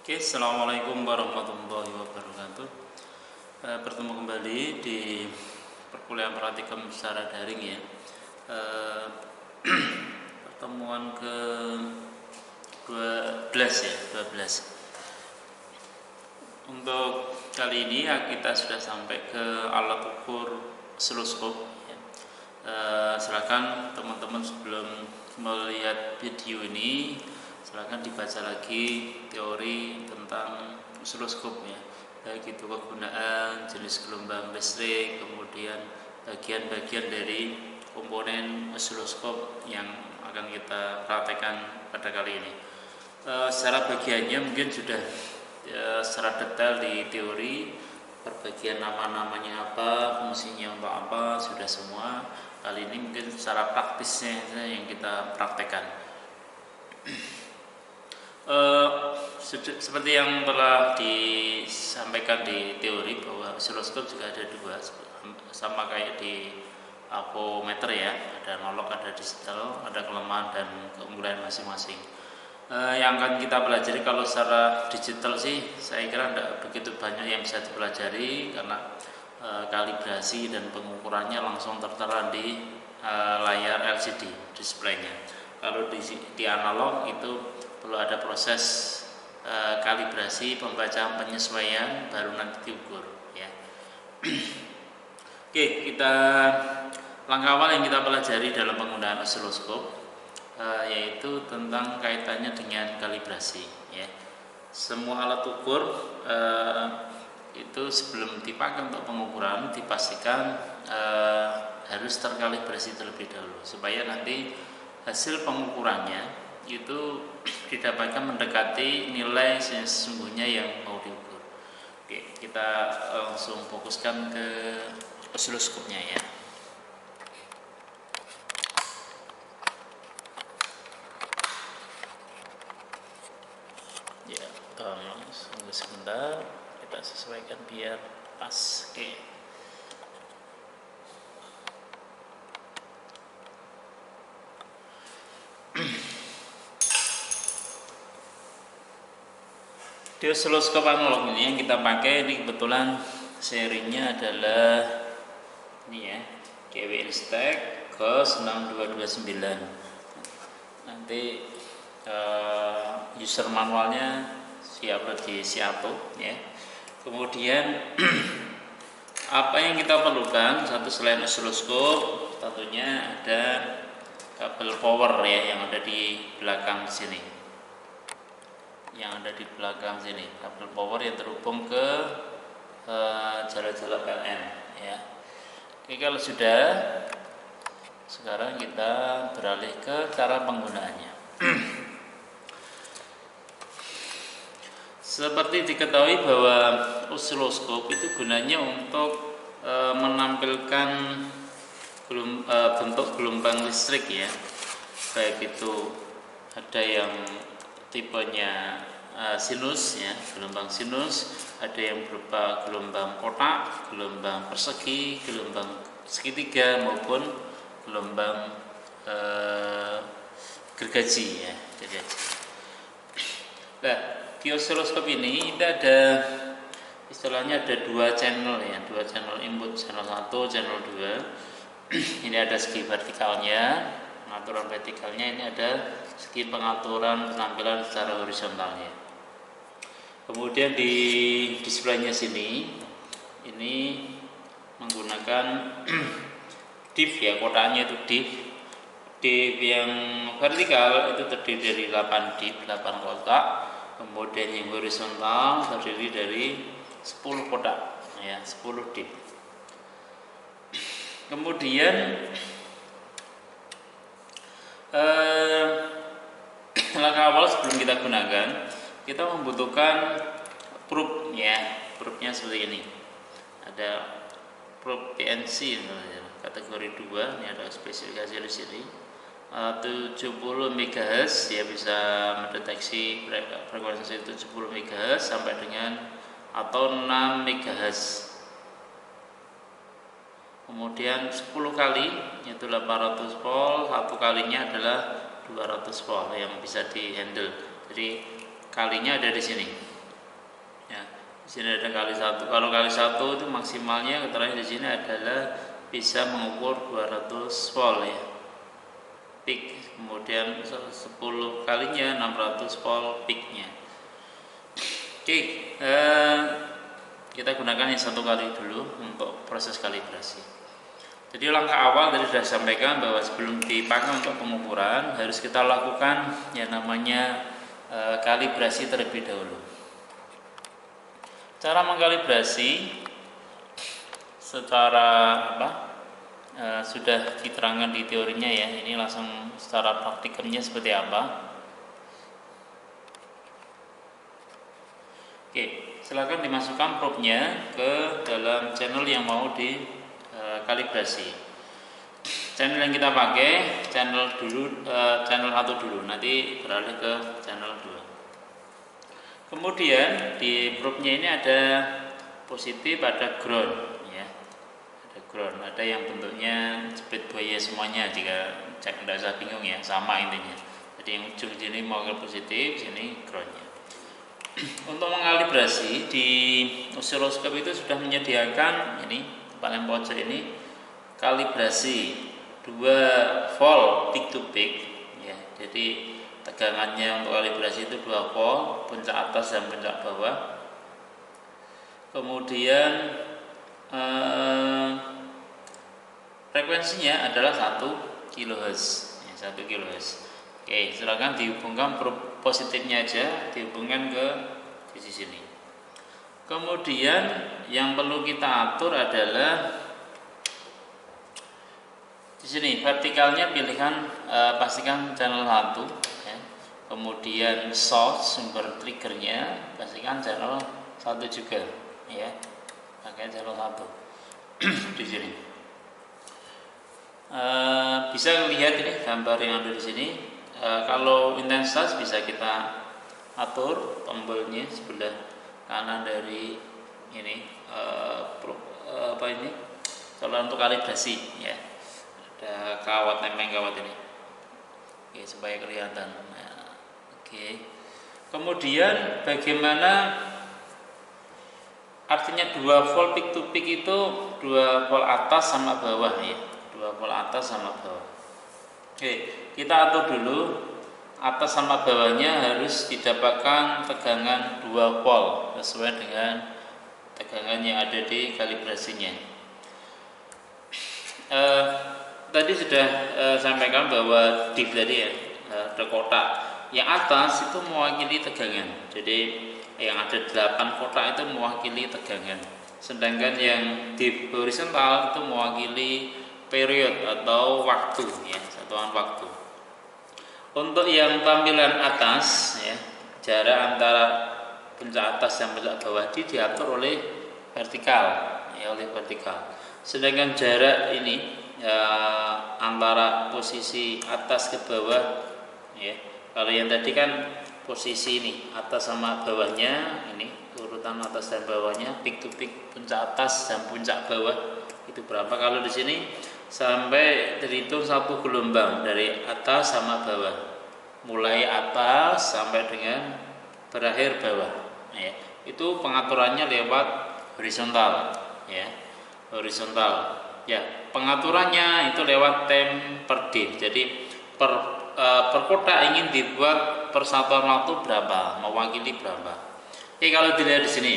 Oke, assalamualaikum warahmatullahi wabarakatuh. Bertemu kembali di perkuliahan praktikum secara daring ya. Eh, Pertemuan ke 12 ya, 12. Untuk kali ini ya, kita sudah sampai ke alat ukur oscilloscope ya. Silakan teman-teman sebelum melihat video ini silakan dibaca lagi teori tentang oscilloscope ya, baik itu kegunaan, jenis gelombang listrik, kemudian bagian-bagian dari komponen oscilloscope yang akan kita praktekkan pada kali ini. Secara bagiannya mungkin sudah secara detail di teori, perbagian nama-namanya apa, fungsinya untuk apa, sudah semua. Kali ini mungkin secara praktisnya yang kita praktekkan. Seperti yang telah disampaikan di teori bahwa oscilloscope juga ada dua, sama kayak di avometer ya, ada analog, ada digital, ada kelemahan dan keunggulan masing-masing. Yang akan kita pelajari kalau secara digital sih saya kira tidak begitu banyak yang bisa dipelajari karena kalibrasi dan pengukurannya langsung tertera di layar LCD displaynya. Kalau di analog itu perlu ada proses kalibrasi, pembacaan, penyesuaian, baru nanti diukur ya. Oke, langkah awal yang kita pelajari dalam penggunaan oscilloscope yaitu tentang kaitannya dengan kalibrasi ya. Semua alat ukur itu sebelum dipakai untuk pengukuran dipastikan harus terkalibrasi terlebih dahulu supaya nanti hasil pengukurannya itu didapatkan mendekati nilai sesungguhnya yang mau diukur. Oke, kita langsung fokuskan ke oscilloscope-nya ya. Ya, tolong tunggu sebentar, kita sesuaikan biar pas. Oke. Di oscilloscope analog ini yang kita pakai ini kebetulan serinya adalah ini ya, GW Instek COS 6229. Nanti user manualnya siap di Siato ya. Kemudian apa yang kita perlukan satu selain oscilloscope tentunya ada kabel power ya yang ada di belakang sini. Kabel power yang terhubung ke jala-jala PLN ya. Oke, kalau sudah, sekarang kita beralih ke cara penggunaannya. Seperti diketahui bahwa oscilloscope itu gunanya untuk menampilkan bentuk gelombang listrik ya, baik itu ada yang tipenya sinus ya, gelombang sinus, ada yang berupa gelombang kotak, gelombang persegi, gelombang segitiga maupun gelombang gergaji ya, gergaji. Nah, di oscilloscope ini kita ada istilahnya ada dua channel ya, dua channel input, channel 1, channel 2. Ini ada segi vertikalnya, pengaturan vertikalnya, ini ada segi pengaturan penampilan secara horizontalnya. Kemudian di displaynya sini ini menggunakan div ya, kotaknya itu div. Div yang vertikal itu terdiri dari 8 div, 8 kotak. Kemudian yang horizontal terdiri dari 10 kotak ya, 10 div. Kemudian langkah awal sebelum kita gunakan, kita membutuhkan probe ya. Probe-nya seperti ini. Ada probe PNC kategori 2, ini ada spesifikasi di sini. 70 MHz ya, bisa mendeteksi frekuensi 70 MHz sampai dengan atau 6 MHz. Kemudian 10 kali yaitu 800 volt, satu kalinya adalah 200 volt yang bisa di handle. Jadi kalinya ada di sini. sini ada kali 1. Kalau kali 1 itu maksimalnya keterangan di sini adalah bisa mengukur 200 volt ya. Peak, kemudian 10 kalinya 600 volt peaknya. Oke, kita gunakan yang 1 kali dulu untuk proses kalibrasi. Jadi langkah awal tadi sudah sampaikan bahwa sebelum dipakai untuk pengukuran harus kita lakukan yang namanya kalibrasi terlebih dahulu. Cara mengkalibrasi secara sudah diterangkan di teorinya ya. Ini langsung secara praktikumnya seperti apa. Oke, silakan dimasukkan probe-nya ke dalam channel yang mau dikalibrasi. Channel yang kita pakai channel 1 dulu, nanti beralih ke channel 2. Kemudian di probe-nya ini ada positif, ada ground ya. Ada ground, ada yang bentuknya split buaya semuanya, jika cek tidak usah bingung ya, sama intinya. Jadi yang ujung sini mau ke positif, sini groundnya. Untuk mengkalibrasi di osiloskop itu sudah menyediakan ini paling pojok ini kalibrasi 2 volt peak to peak ya. Jadi tegangannya untuk kalibrasi itu 2 volt, puncak atas dan puncak bawah. Kemudian frekuensinya adalah 1 kHz ya, 1 kHz. Oke, silakan dihubungkan positifnya aja, dihubungkan ke sisi sini. Kemudian yang perlu kita atur adalah di sini vertikalnya pilihkan pastikan channel 1 ya. Kemudian source sumber triggernya pastikan channel 1 juga ya. Pakai channel 1 di sini. Bisa lihat ini gambar yang ada di sini. Kalau intensitas bisa kita atur tombolnya sebelah kanan dari ini kalau untuk kalibrasi ya, ada kawat, nempel kawat ini. Oke, supaya kelihatan. Oke. Kemudian bagaimana artinya 2 volt peak to peak itu 2 volt atas sama bawah ya, 2 volt atas sama bawah. Oke, kita atur dulu atas sama bawahnya harus didapatkan tegangan 2 volt sesuai dengan tegangan yang ada di kalibrasinya. Tadi sudah sampaikan bahwa div tadi ya, ada kotak yang atas itu mewakili tegangan. Jadi yang ada 8 kotak itu mewakili tegangan. Sedangkan yang div horizontal itu mewakili period atau waktu ya, satuan waktu. Untuk yang tampilan atas ya, jarak antara puncak atas dan puncak bawah diatur oleh vertikal ya, oleh vertikal. Sedangkan jarak ini ya, antara posisi atas ke bawah ya, kalau yang tadi kan posisi ini atas sama bawahnya, ini urutan atas dan bawahnya, peak to peak, puncak atas dan puncak bawah itu berapa. Kalau di sini sampai terhitung 1 gelombang dari atas sama bawah, mulai atas sampai dengan berakhir bawah ya. Itu pengaturannya lewat horizontal ya, horizontal ya. Pengaturannya itu lewat tem per div. Jadi per kotak ingin dibuat persatuan waktu berapa, mewakili berapa. Oke, kalau dilihat di sini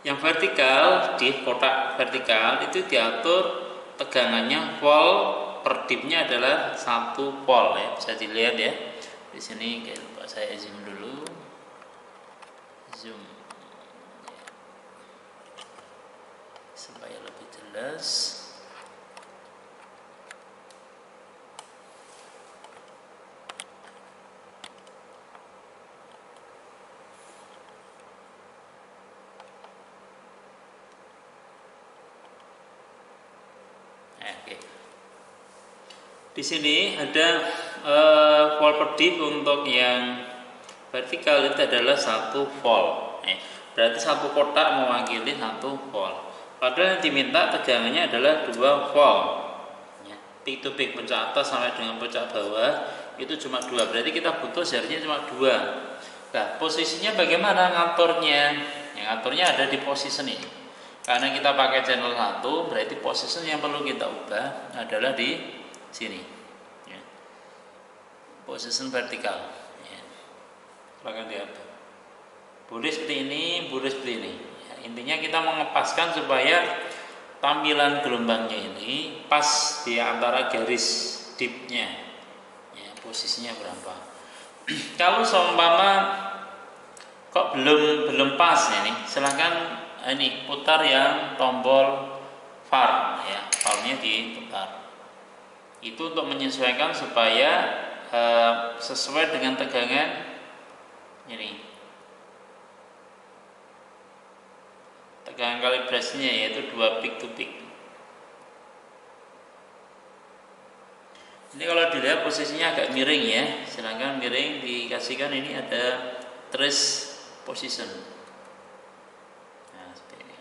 yang vertikal, di kotak vertikal itu diatur tegangannya volt per divnya adalah 1 volt ya, bisa dilihat ya di sini. Coba saya zoom dulu, zoom supaya lebih jelas. Oke. Di sini ada volt per div untuk yang vertikal itu adalah 1 volt. Berarti satu kotak mewakili 1 volt. Padahal yang diminta tegangannya adalah 2 volt. Ya, peak to peak, puncak atas sampai dengan puncak bawah itu cuma 2. Berarti kita butuh jaraknya cuma 2. Nah, posisinya bagaimana ngaturnya? Ya, Yang ngaturnya ada di position ini. Karena kita pakai channel 1, berarti position yang perlu kita ubah adalah di sini. Ya. Position vertikal. Ya. Silahkan diatur. Boleh seperti ini, boleh seperti ini. Ya, intinya kita mengepaskan supaya tampilan gelombangnya ini pas di antara garis dipnya. Ya, posisinya berapa? Kalau seumpama kok belum pas ya nih, silahkan ini putar yang tombol VAR ya, VAR-nya diputar. Itu untuk menyesuaikan supaya sesuai dengan tegangan ini. Tegangan kalibrasinya yaitu 2 peak to peak. Ini kalau dilihat posisinya agak miring ya, silahkan miring dikasihkan ini ada trace position. Nah, seperti ini.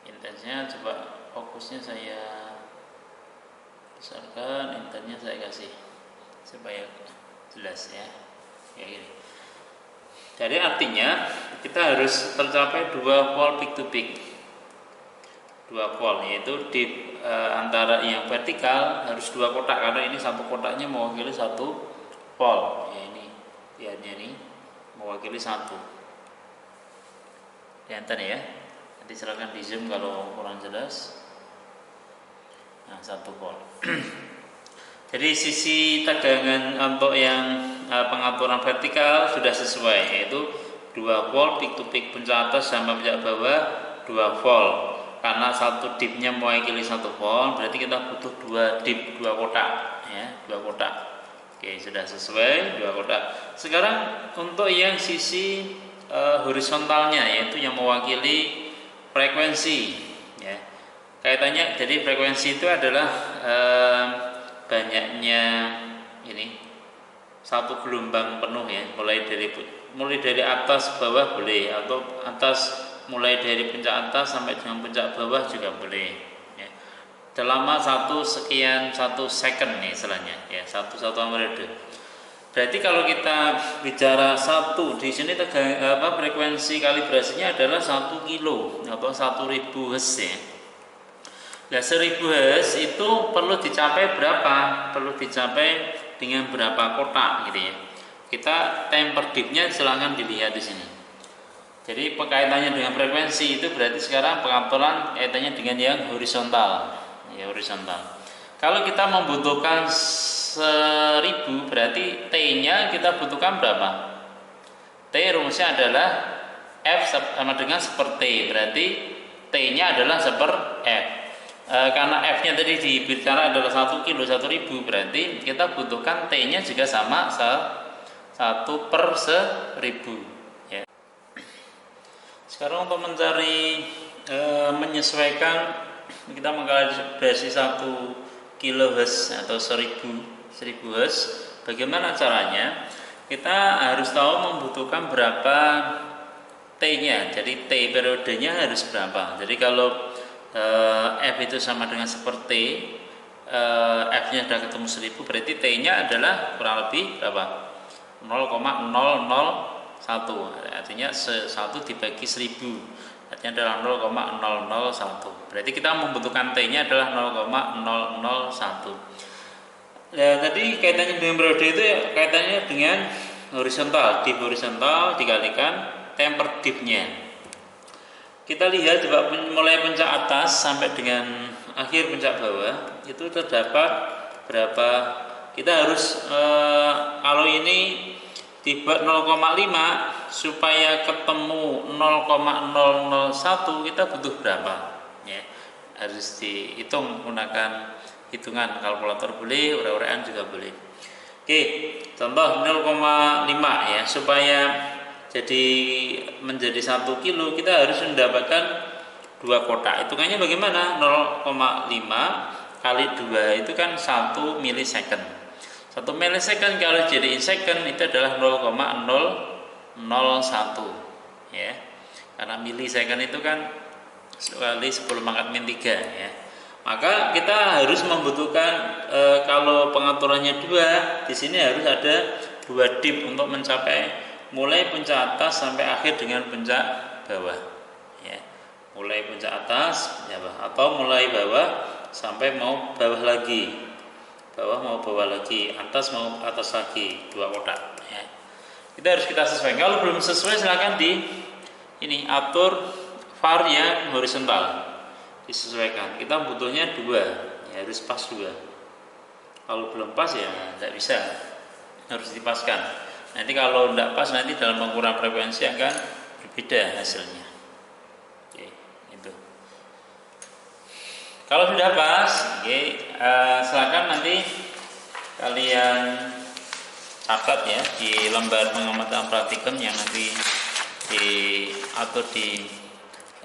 Intensnya coba fokusnya saya besarkan, intensnya saya kasih supaya jelas ya. Kayak gini. Jadi artinya kita harus tercapai 2 volt peak to peak. 2 volt yaitu di antara yang vertikal harus 2 kotak karena ini satu kotaknya mewakili 1 volt. Ya ini lihatnya ini mewakili 1. Kelihatan ya, nanti silakan di zoom kalau kurang jelas. Nah, 1 volt. Jadi sisi tegangan untuk yang pengaturan vertikal sudah sesuai, yaitu 2 volt peak to peak puncak atas sampai puncak bawah 2 volt. Karena satu dipnya mewakili 1 volt, berarti kita butuh 2 dip, 2 kotak ya, 2 kotak. Oke, sudah sesuai 2 kotak. Sekarang untuk yang sisi horizontalnya yaitu yang mewakili frekuensi ya. Kaitannya jadi frekuensi itu adalah banyaknya ini satu gelombang penuh ya, mulai dari atas bawah boleh, atau atas mulai dari puncak atas sampai dengan puncak bawah juga boleh ya. Dalam satu second nih istilahnya ya, satu amplitude. Berarti kalau kita bicara di sini frekuensi kalibrasinya adalah 1 kilo atau 1000 Hz ya. Nah 1000 Hz itu perlu dicapai berapa? Perlu dicapai dengan berapa kotak gitu ya. Kita temper dipnya silahkan dilihat di sini. Jadi kaitannya dengan frekuensi itu berarti sekarang pengaturan kaitannya dengan yang horizontal ya, horizontal. Kalau kita membutuhkan 1000 berarti T-nya kita butuhkan berapa? T rumusnya adalah F sama dengan seperti, berarti T-nya adalah seper F. Karena F-nya tadi dibicara adalah 1 kilo 1000, berarti kita butuhkan T-nya juga sama 1/1000 ya. Sekarang untuk mencari menyesuaikan, kita mengkalibrasi 1 kHz atau 1000 Hz. Bagaimana caranya? Kita harus tahu membutuhkan berapa T-nya. Jadi T periodenya harus berapa. Jadi kalau F itu sama dengan seperti F-nya sudah ketemu 1000, berarti T-nya adalah kurang lebih berapa? 0,001. Artinya 1 dibagi 1000. Artinya adalah 0,001. Berarti kita membutuhkan T-nya adalah 0,001. Nah, tadi kaitannya dengan periode itu ya, kaitannya dengan horizontal, dip horizontal dikalikan temper dipnya. Kita lihat coba mulai puncak atas sampai dengan akhir puncak bawah itu terdapat berapa? Kita harus kalau ini dibuat 0,5 supaya ketemu 0,001 kita butuh berapa? Ya, harus dihitung menggunakan hitungan kalkulator boleh, urek-urekan juga boleh. Oke, contoh 0,5 ya, supaya jadi menjadi 1 kilo kita harus mendapatkan 2 kotak. Hitungannya bagaimana? 0,5 kali 2 itu kan 1 milisecond. 1 milisecond kalau jadi second itu adalah 0,001 ya. Karena milisecond itu kan kali 10⁻³ ya. Maka kita harus membutuhkan kalau pengaturannya 2, di sini harus ada 2 dip untuk mencapai mulai puncak atas sampai akhir dengan puncak bawah ya, mulai puncak atas bawah, atau mulai bawah sampai mau bawah lagi, bawah mau bawah lagi, atas mau atas lagi, 2 kotak ya. Itu harus kita sesuaikan. Kalau belum sesuai silakan ini atur var yang horizontal, disesuaikan. Kita butuhnya 2 ya, harus pas 2. Kalau belum pas ya tidak bisa, harus dipaskan. Nanti kalau tidak pas, nanti dalam pengukuran frekuensi akan berbeda hasilnya. Oke, itu. Kalau sudah pas, oke, silakan nanti kalian catat ya di lembar pengamatan praktikum yang nanti diatur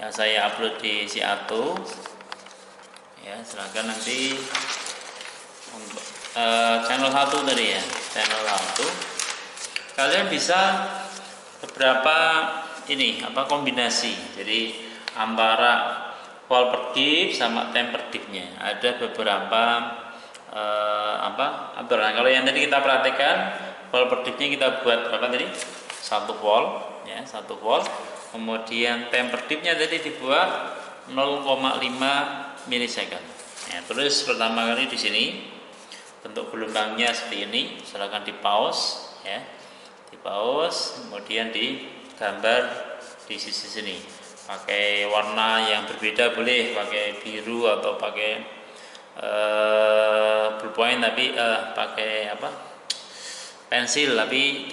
yang saya upload di Siato ya. Silakan nanti untuk channel 1 tadi ya, channel 1 kalian bisa beberapa kombinasi, jadi antara wall per dip sama time per dipnya ada beberapa aturan. Kalau yang tadi kita perhatikan, wall per dipnya kita buat berapa tadi? 1 wall ya, 1 wall. Kemudian time per dipnya tadi dibuat 0,5 milisecond. Ya, terus pertama kali di sini bentuk gelombangnya seperti ini, silakan di pause ya. Di pause, kemudian digambar di sisi sini. Pakai warna yang berbeda boleh, pakai biru atau pakai ballpoint, tapi pakai pensil, tapi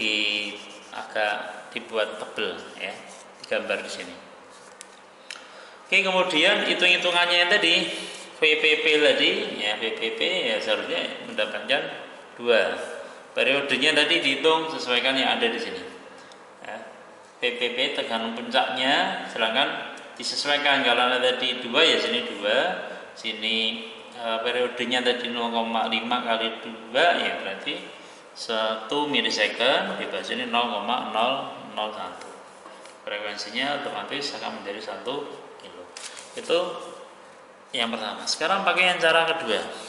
agak dibuat tebel ya, digambar di sini. Oke, kemudian hitung-hitungannya tadi VPP tadi ya, VPP ya seharusnya mendapatkan 2. Periodenya tadi dihitung sesuaikan yang ada di sini ya. VPP tergantung puncaknya, silakan disesuaikan. Kalau ada tadi 2 ya sini 2, sini periodenya tadi 0,5 kali 2 ya berarti 1 milisecond, bebas ini 0,001. Frekuensinya otomatis akan menjadi 1 kilo. Itu yang pertama. Sekarang pakai yang cara kedua.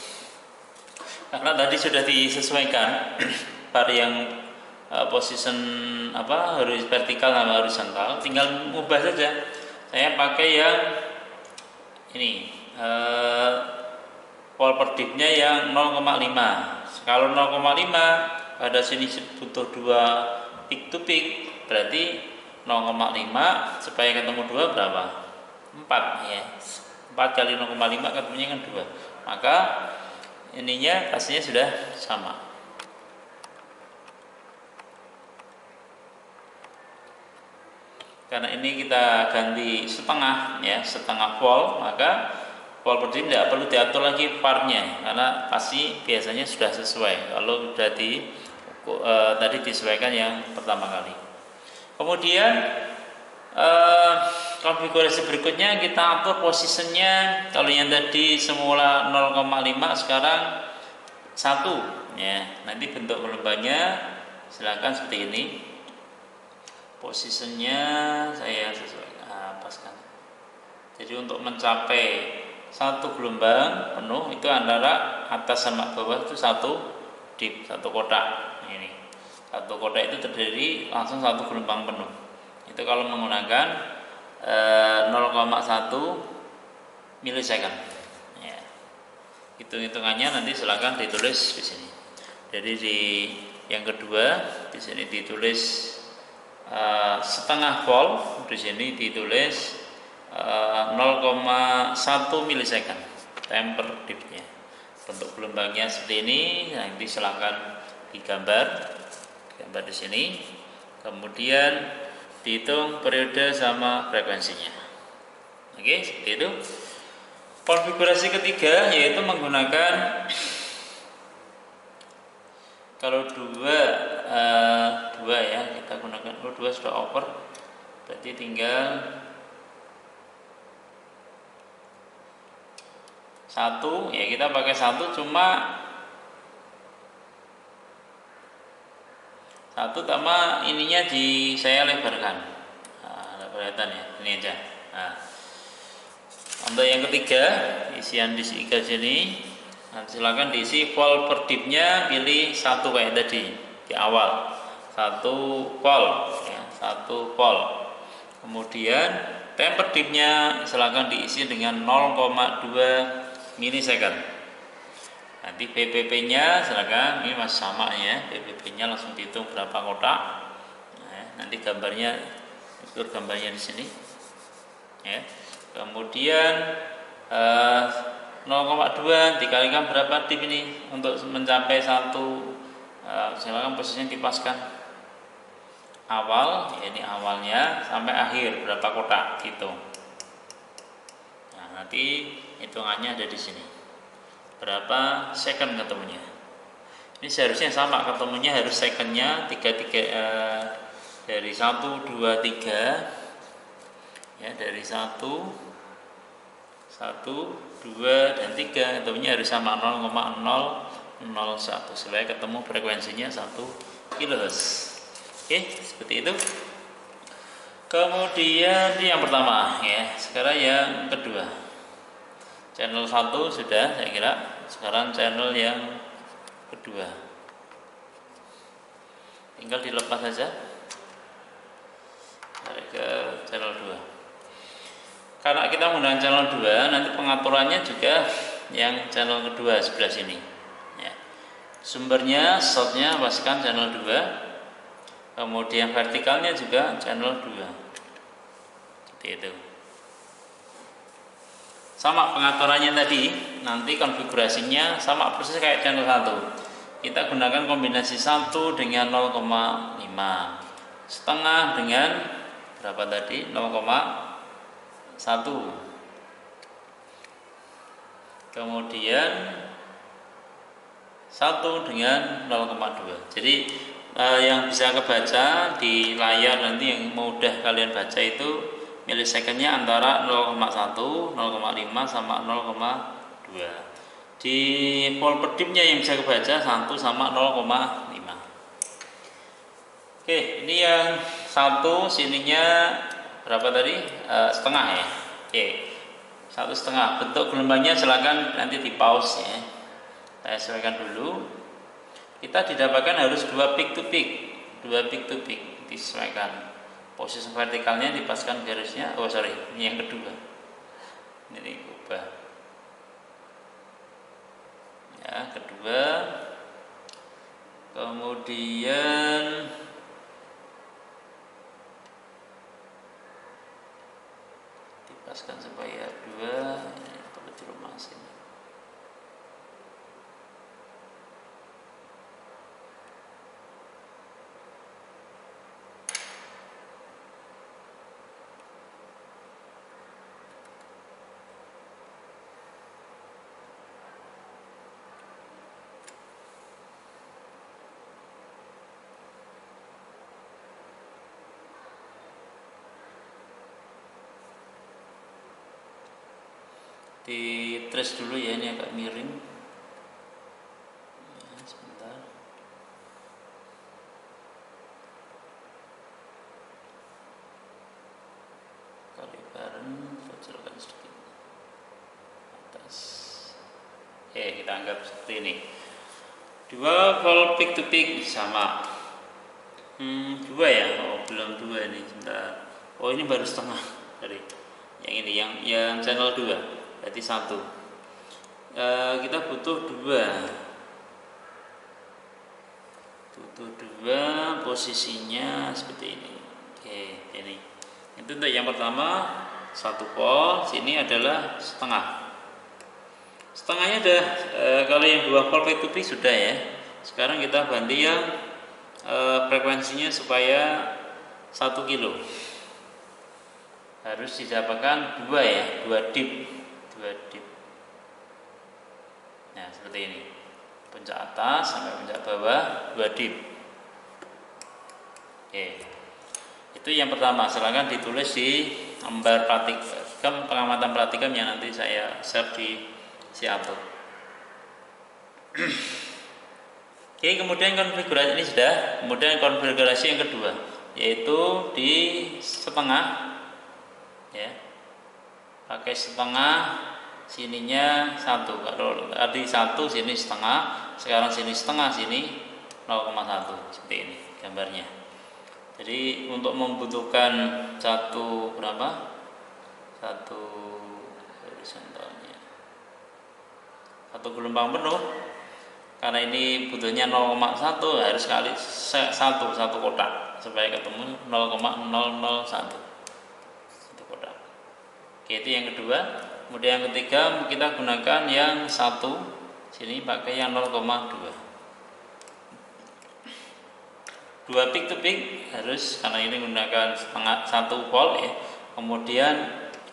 Karena tadi sudah disesuaikan var yang position vertikal sama horizontal, tinggal mengubah saja. Saya pakai yang ini wall per dipnya yang 0,5. Kalau 0,5 pada sini butuh 2 peak to peak, berarti 0,5 supaya ketemu 2 berapa? 4 ya. 4 kali 0,5 ketemunya kan 2. Maka ininya pastinya sudah sama. Karena ini kita ganti setengah ya, setengah volt, maka wall per dip tidak perlu diatur lagi varnya, karena pasti biasanya sudah sesuai kalau sudah tadi disesuaikan yang pertama kali. Kemudian konfigurasi berikutnya kita atur posisinya. Kalau yang tadi semula 0,5 sekarang 1 ya. Nanti bentuk gelombangnya silakan seperti ini. Posisinya saya sesuaikan, paskan. Jadi untuk mencapai 1 gelombang penuh itu antara atas sama bawah itu 1 dip, 1 kotak. Ini 1 kotak itu terdiri langsung 1 gelombang penuh. Itu kalau menggunakan 0,1 milisecond ya. Hitung-hitungannya nanti silakan ditulis di sini. Jadi di yang kedua di sini ditulis setengah volt, di sini ditulis 0,1 milisecond time per dipnya. Bentuk gelombangnya seperti ini, nanti silakan digambar di sini. Kemudian dihitung periode sama frekuensinya. Oke, seperti itu. Konfigurasi ketiga yaitu menggunakan kalau dua ya, kita gunakan 2 sudah over, berarti tinggal 1 ya, kita pakai 1 cuma 1 sama ininya saya lebarkan. Ada kelihatan ya, ini aja. Nah, untuk yang ketiga isian di sini, silakan diisi volt per dipnya, pilih 1 kayak tadi di awal, 1 volt ya, 1 volt. Kemudian temper dipnya silakan diisi dengan 0,2 milisecond. Nanti PPP-nya silakan, ini masih sama ya, PPP-nya langsung dihitung berapa kotak. Nah, nanti gambarnya, itu gambarnya di sini. Ya. Kemudian 0,2 dikalikan berapa dip ini untuk mencapai satu, silakan posisinya dipaskan awal, ya ini awalnya sampai akhir berapa kotak gitu. Nah, nanti hitungannya ada di sini. Berapa second ketemunya? Ini seharusnya sama ketemunya, harus secondnya 3 dari 1 2 3 ya, dari 1 2 dan 3 ketemunya harus sama 0,001 supaya ketemu frekuensinya 1 kHz. Oke, seperti itu. Kemudian ini yang pertama ya. Sekarang yang kedua. Channel 1 sudah saya kira. Sekarang channel yang kedua. Tinggal dilepas saja. Tarik ke channel 2. Karena kita menggunakan channel 2, nanti pengaturannya juga yang channel kedua sebelah sini. Ya. Sumbernya, shotnya pastikan channel 2. Kemudian vertikalnya juga channel 2. Seperti itu. Sama pengaturannya tadi, nanti konfigurasinya sama persis kayak channel 1. Kita gunakan kombinasi 1 dengan 0,5. Setengah dengan berapa tadi? 0,1. Kemudian 1 dengan 0,2. Jadi yang bisa kebaca di layar nanti yang mudah kalian baca itu milisecondnya antara 0,1, 0,5 sama 0,2. Di volt per dipnya yang bisa kebaca 1 sama 0,5. Oke, ini yang 1 sininya berapa tadi? Setengah ya. Oke, 1,5. Bentuk gelombangnya silakan nanti di pause ya. Saya sesuaikan dulu. Kita didapatkan harus 2 peak to peak, 2 peak to peak disesuaikan. Posisi vertikalnya dipaskan garisnya. Oh sorry, ini yang kedua. Ini ubah. Ya, kedua. Kemudian dipaskan supaya 2. Ini perlu dirumasin. Di trace dulu ya, ini agak miring ya, sebentar. Kali bareng kecilkan sedikit atas. Kita anggap seperti ini. 2 volt peak to peak sama 2 ya. Oh belum 2 ini, sebentar. Oh ini baru setengah dari yang ini, yang channel 2. Berarti 1. Kita butuh 2 posisinya seperti ini. Oke, ini itu untuk yang pertama 1 volt. Sini adalah setengahnya ada. Kalau yang 2 volt peak to peak sudah ya. Sekarang kita ganti yang frekuensinya supaya 1 kilo harus didapatkan 2 ya, 2 dip. Nah seperti ini, puncak atas sampai puncak bawah 2 dip. Oke, itu yang pertama. Silakan ditulis di lembar praktikum, pengamatan praktikum yang nanti saya share di Siatur. Oke, kemudian konfigurasi ini sudah. Kemudian konfigurasi yang kedua yaitu di setengah ya, pakai setengah. Sininya 1, kalau tadi 1 sini setengah, sekarang sini setengah, sini 0,1 seperti ini gambarnya. Jadi untuk membutuhkan satu berapa? Satu horizontalnya. Satu gelombang penuh. Karena ini butuhnya 0,1 harus kali satu kotak supaya ketemu 0,001 satu kotak. Oke, itu yang kedua. Kemudian yang ketiga kita gunakan yang satu, sini pakai yang 0,2. 2 peak to peak harus, karena ini menggunakan setengah 1 volt ya. Kemudian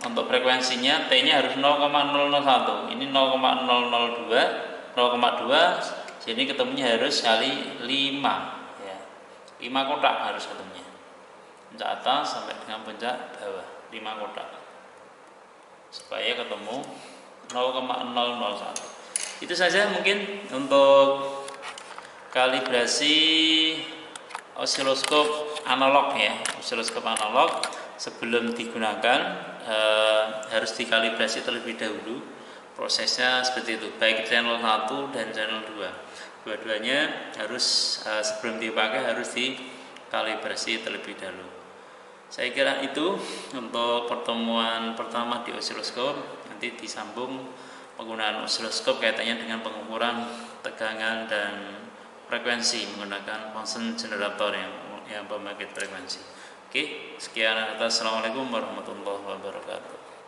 untuk frekuensinya T nya harus 0,001. Ini 0,002, 0,2. Jadi ketemunya harus kali 5 ya. 5 kotak harus ketemunya. Puncak atas sampai dengan puncak bawah 5 kotak. Supaya ketemu 0,001. Itu saja mungkin untuk kalibrasi osiloskop analog ya. Osiloskop analog sebelum digunakan harus dikalibrasi terlebih dahulu. Prosesnya seperti itu, baik channel 1 dan channel 2. Dua-duanya harus sebelum dipakai harus dikalibrasi terlebih dahulu. Saya kira itu untuk pertemuan pertama di osiloskop. Nanti disambung penggunaan osiloskop kaitannya dengan pengukuran tegangan dan frekuensi menggunakan function generator yang pembangkit frekuensi. Oke, sekian. Assalamualaikum warahmatullahi wabarakatuh.